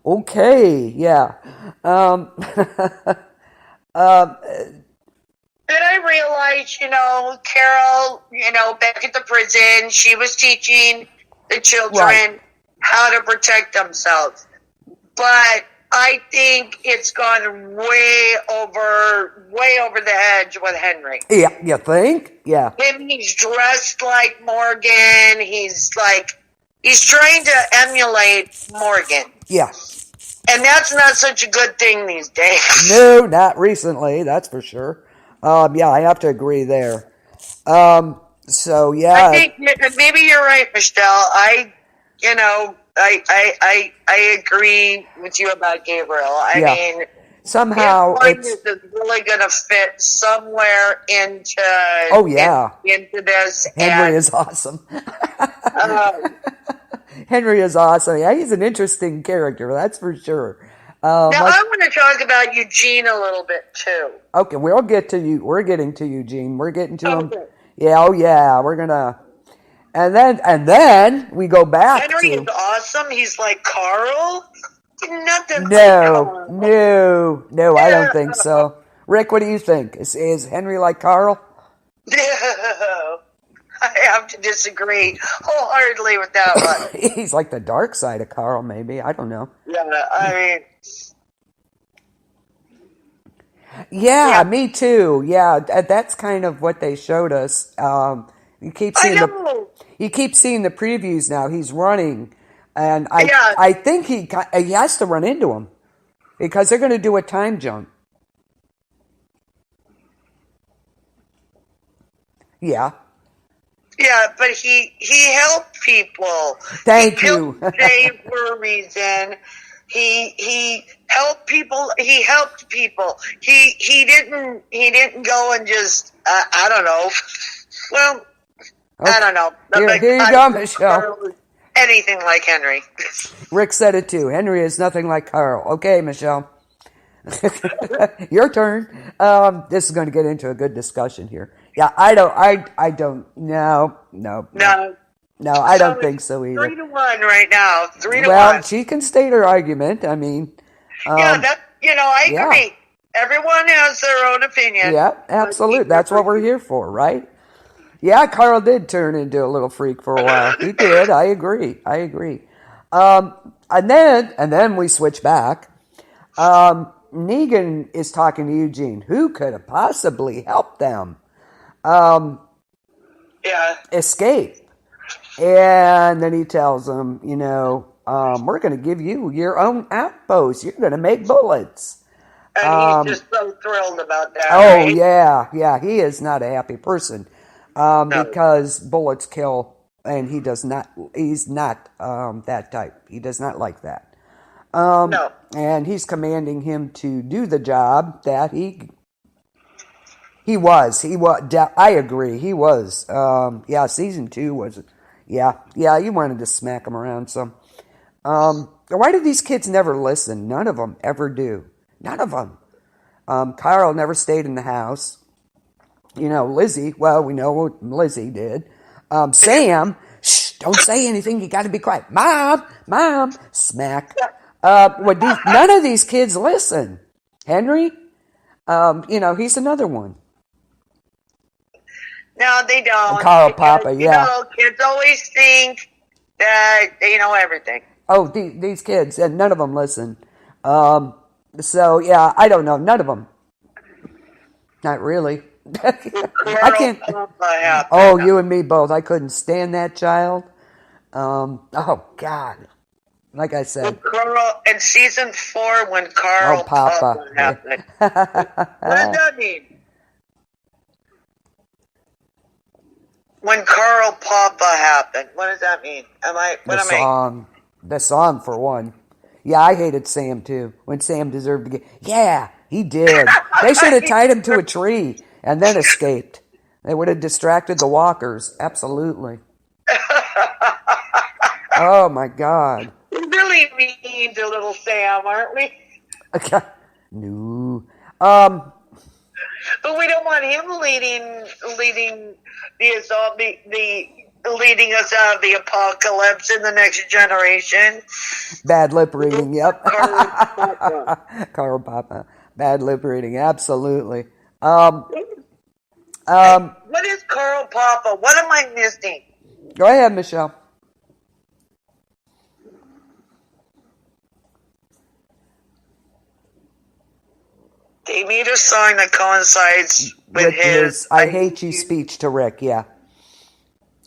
Okay, yeah. Um, um, Then I realized, Carol, back at the prison, she was teaching the right. children how to protect themselves. But I think it's gone way over the edge with Henry. Yeah, you think? Yeah, He's dressed like Morgan. He's trying to emulate Morgan. yeah. And that's not such a good thing these days. No, not recently, that's for sure. Yeah, I have to agree there. So I yeah, think maybe you're right, Michelle. I agree with you about Gabriel. I yeah. mean, his Somehow blindness it's. is really going to fit somewhere Oh yeah, into this. Henry And is awesome. um, Henry is awesome. Yeah, he's an interesting character, that's for sure. now Like, I want to talk about Eugene a little bit too. okay, we'll get to you. We're getting to Eugene. We're getting to him. Okay. Yeah, oh yeah, we're gonna. And then we go back Henry is to. awesome. He's like Carl. Nothing like No, Carl. no, no, I don't think No. so. Rick, what do you think? Is Henry like Carl? No. I have to disagree wholeheartedly with that one. He's like the dark side of Carl, maybe. I don't know. Yeah, I mean, Yeah, yeah, me too. Yeah, that's kind of what they showed us. You keep I seeing the know. you keep seeing the previews now. He's running, and I Yeah, I think he has to run into him because they're going to do a time jump. Yeah. yeah, but he helped people. He Thank killed you. Dave for a reason. He helped people. He helped people. He didn't go and just I don't know. Well, I Okay. don't know. Here you I go, don't think Michelle. Carl was anything like Henry. Rick said it too. Henry is nothing like Carl. Okay, Michelle. Your turn. This is going to get into a good discussion here. Yeah, I don't. No, no, no, No. no. I So don't it's think so either. 3-1 right now. 3-1. Well, she can state her argument. I mean, Yeah, um, I yeah, agree. Everyone has their own opinion. yeah, But absolutely. That's what we're here for, right? Yeah, Carl did turn into a little freak for a while. He did. I agree. I agree. And then we switch back. Negan is talking to Eugene. Who could have possibly helped them yeah, escape? And then he tells him, we're going to give you your own outpost. You're going to make bullets. and he's just so thrilled about that, Oh right? yeah, yeah. He is not a happy person No, because bullets kill, and he does not. He's not that type. He does not like that. no, And he's commanding him to do the job that he was. I agree. He was. Yeah, season 2 was. Yeah, yeah. You wanted to smack him around some. Why do these kids never listen? None of them ever do. None of them. Carl never stayed in the house. Lizzie, well, we know what Lizzie did. Sam, shh, don't say anything. You got to be quiet. Mom, smack. None of these kids listen. Henry, he's another one. no, they don't. Carl Because, Papa, yeah. kids always think that they know everything. Oh, these kids, and none of them listen. So, yeah, I don't know. None of them. Not really. I Carl can't. Papa happened. Oh, you and me both. I couldn't stand that child. Oh, God. Like I When said, Carl in season 4, when oh, Carl Papa Papa. happened. What does that mean? When Carl Papa happened, what does that mean? The What am I? song. The song, for one. Yeah, I hated Sam, too. When Sam deserved to get. Yeah, he did. They should have tied him to a tree and then escaped. They would have distracted the walkers. Absolutely. Oh, my God. We're really mean to little Sam, aren't we? No. But we don't want him leading the assault, the leading us out of the apocalypse in the next generation. Bad lip reading, yep. Carl Papa. Carl Papa. Bad lip reading, absolutely. What is Carl Papa? What am I missing? Go ahead, Michelle. They need a song that coincides with his I hate you speech to Rick, yeah.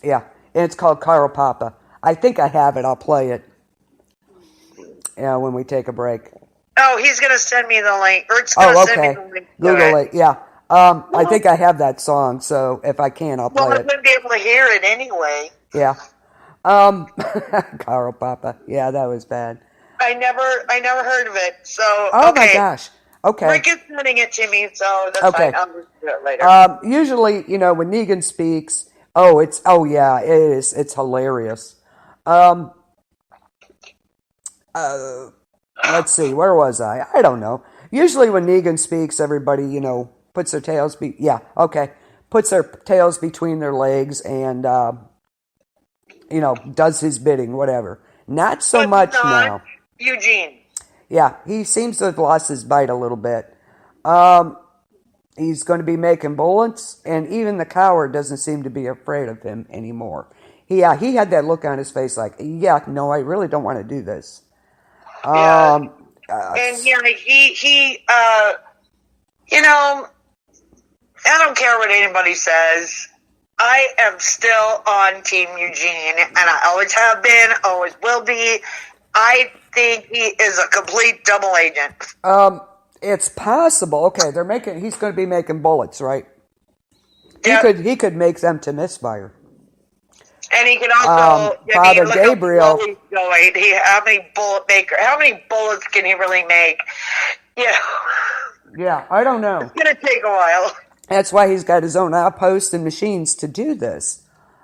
Yeah, and it's called Carl Papa. I think I have it. I'll play it. Yeah, when we take a break. Oh, he's going to send me the link. Or it's going to send me the link. Google it, yeah. I think I have that song, so if I can, I'll play it. Well, I wouldn't be able to hear it anyway. Yeah. Carl Papa. Yeah, that was bad. I never heard of it. So, oh my gosh. Okay. Rick is sending it to me, so that's fine. I'll listen to it later. Usually, when Negan speaks, it is. It's hilarious. Let's see, where was I? I don't know. Usually when Negan speaks, everybody, puts their tails puts their tails between their legs and does his bidding, whatever. Not so much now. Eugene. Yeah, he seems to have lost his bite a little bit. He's going to be making bullets, and even the coward doesn't seem to be afraid of him anymore. He had that look on his face like, no, I really don't want to do this. And he I don't care what anybody says. I am still on Team Eugene, and I always have been, always will be. I think he is a complete double agent. It's possible. Okay, he's going to be making bullets, right? Yep. He could make them to misfire. And he can also Father Gabriel. How many bullets can he really make? Yeah, I don't know. It's gonna take a while. That's why he's got his own outposts and machines to do this.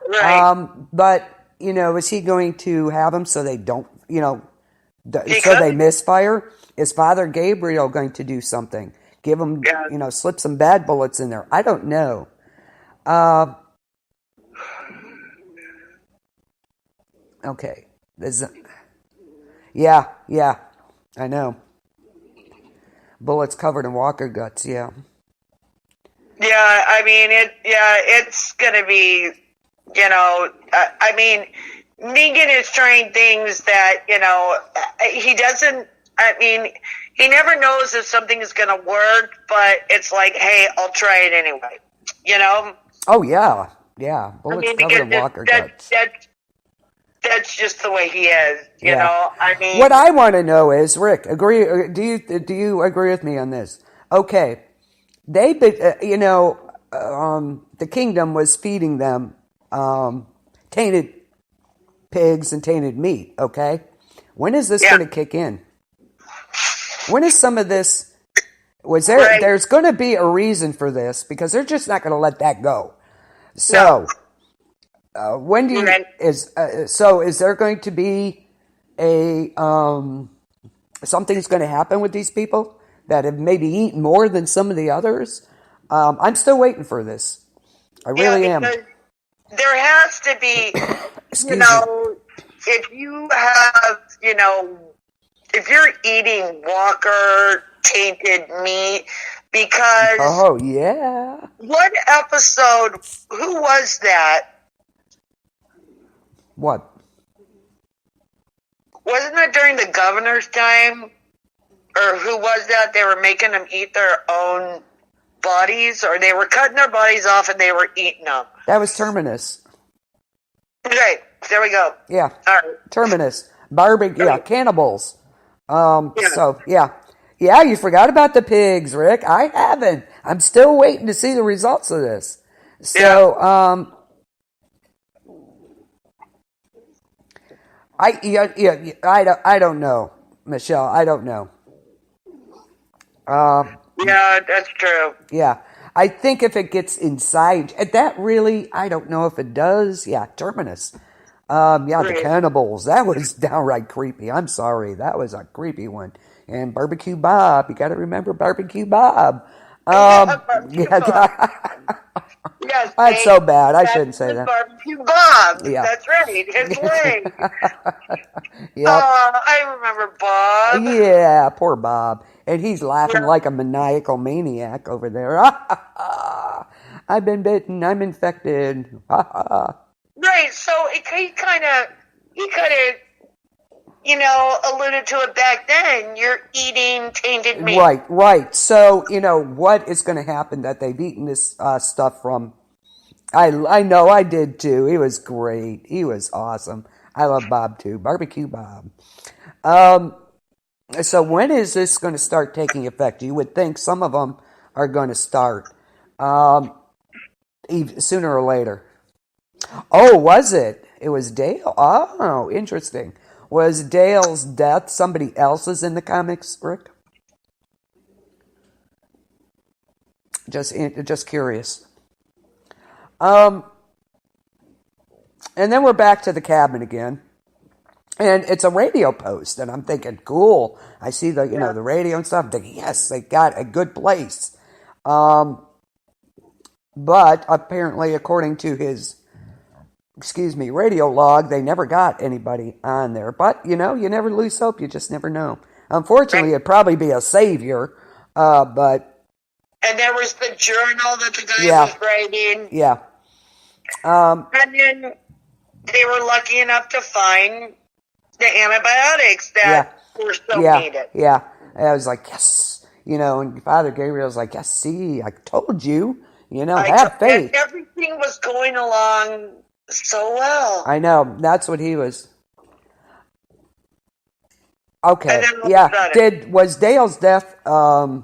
Right. But is he going to have them so they don't, they misfire? Is Father Gabriel going to do something? Give them, slip some bad bullets in there? I don't know. Okay. Yeah, I know. Bullets covered in walker guts, yeah. Yeah, I mean, it's gonna be, Negan is trying things that, he doesn't, he never knows if something is gonna work, but it's like, hey, I'll try it anyway, Oh, yeah, bullets covered in walker guts. That's just the way he is, you know. What I want to know is, Rick, do you agree with me on this? Okay, the kingdom was feeding them tainted pigs and tainted meat. Okay, when is this going to kick in? When is some of this? There's going to be a reason for this because they're just not going to let that go. So. When do you is there going to be a something's going to happen with these people that have maybe eaten more than some of the others? I'm still waiting for this. I really am. There has to be, if you have, if you're eating walker tainted meat, because what episode? Who was that? What? Wasn't that during the governor's time? Or who was that? They were making them eat their own bodies? Or they were cutting their bodies off and they were eating them? That was Terminus. Okay, there we go. Yeah. All right. Terminus. Barbecue. Yeah, cannibals. So, yeah, you forgot about the pigs, Rick. I haven't. I'm still waiting to see the results of this. So, I don't know, Michelle. I don't know. Yeah, that's true. Yeah, I think if it gets inside, that really, I don't know if it does. Yeah, Terminus. The cannibals. That was downright creepy. I'm sorry, that was a creepy one. And Barbecue Bob. You got to remember Barbecue Bob. Barbecue Bob. Yeah, Yes, that's so bad. I shouldn't say the that. Barbecue Bob. Yeah. That's right. His leg. Yep. I remember Bob. Yeah, poor Bob. And he's laughing Yeah. like a maniacal maniac over there. I've been bitten. I'm infected. Right. So he kind of, alluded to it back then. You're eating tainted meat. Right, right. So, what is going to happen that they've eaten this stuff from? I know I did too. He was great. He was awesome. I love Bob too. Barbecue Bob. So when is this going to start taking effect? You would think some of them are going to start sooner or later. Oh, was it? It was Dale. Oh, interesting. Was Dale's death somebody else's in the comics, Rick? Just curious. And then we're back to the cabin again. And it's a radio post, and I'm thinking, cool. I see the the radio and stuff. I'm thinking, yes, they got a good place. But apparently, according to his, radio log, they never got anybody on there. But you never lose hope. You just never know. Unfortunately, it'd probably be a savior. But and there was the journal that the guy was writing. Yeah. And then they were lucky enough to find the antibiotics that were so needed. Yeah. And I was like, yes. And Father Gabriel was like, yes, see, I told you. Have faith. And everything was going along so well. I know. That's what he was. Okay. Yeah. Was Dale's death, was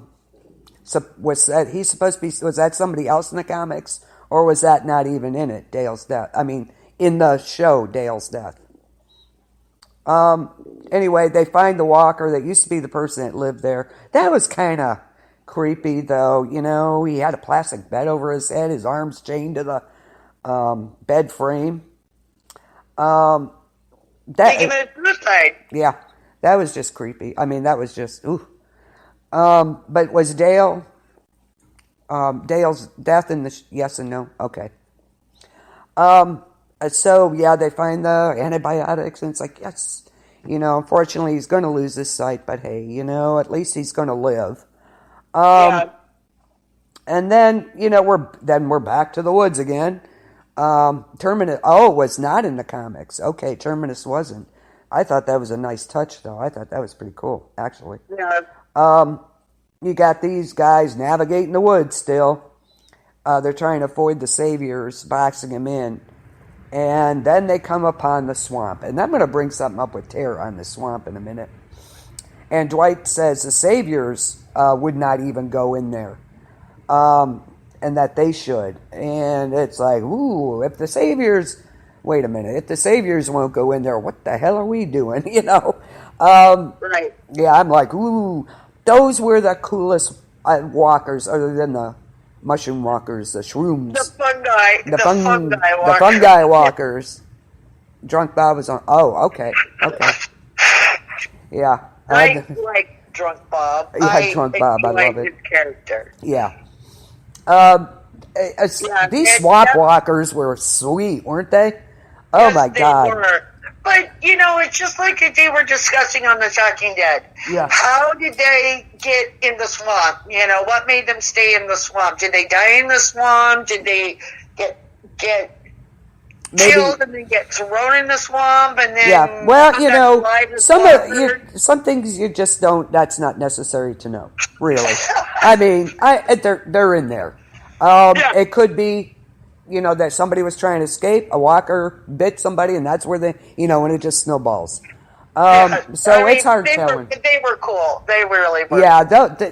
that somebody else in the comics? Or was that not even in it, Dale's death? I mean, in the show, Dale's death. Anyway, they find the walker that used to be the person that lived there. That was kind of creepy, though. He had a plastic bed over his head, his arms chained to the bed frame. Taking it suicide. Yeah, that was just creepy. I mean, that was just, ooh. But was Dale's death in the yes and no? Okay. So, yeah, they find the antibiotics, and it's like, yes, unfortunately, he's going to lose his sight, but hey, at least he's going to live. And then, we're back to the woods again. Terminus, was not in the comics. Okay, Terminus wasn't. I thought that was a nice touch, though. I thought that was pretty cool, actually. Yeah. You got these guys navigating the woods still. They're trying to avoid the saviors, boxing them in. And then they come upon the swamp. And I'm going to bring something up with Tara on the swamp in a minute. And Dwight says the saviors would not even go in there. And that they should. And it's like, ooh, if the saviors... Wait a minute. If the saviors won't go in there, what the hell are we doing? Right. Yeah, I'm like, ooh. Those were the coolest walkers other than the mushroom walkers, the shrooms. The fungi. The fungi walkers. Drunk Bob was on. Oh, okay. Yeah. I like Drunk Bob. Yeah, Drunk Bob. I love it. His character. Yeah. These swamp walkers were sweet, weren't they? Oh, yes, my God. They were. But, it's just like they were discussing on The Talking Dead. Yeah. How did they get in the swamp? What made them stay in the swamp? Did they die in the swamp? Did they get killed and then get thrown in the swamp? And then yeah. Well, some things you just don't. That's not necessary to know, really. I mean, they're in there. It could be. That somebody was trying to escape, a walker bit somebody, and that's where and it just snowballs. It's hard telling. They were cool. They really were. Yeah,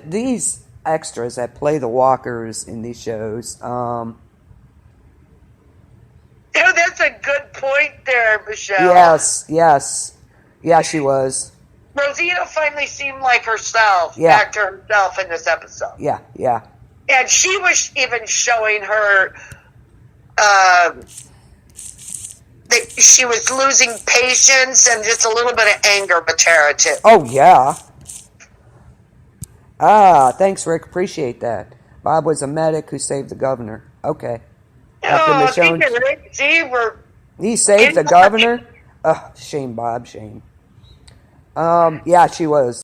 these extras that play the walkers in these shows. That's a good point there, Michelle. Yes. Yeah, she was. Rosita finally seemed like herself, back to herself in this episode. Yeah. And she was even showing her... she was losing patience and just a little bit of anger with Tara too. Oh yeah. Thanks, Rick. Appreciate that. Bob was a medic who saved the governor. Okay. After Oh, Michonne, see, we're he saved the governor. Oh, shame, Bob, shame. Yeah, she was.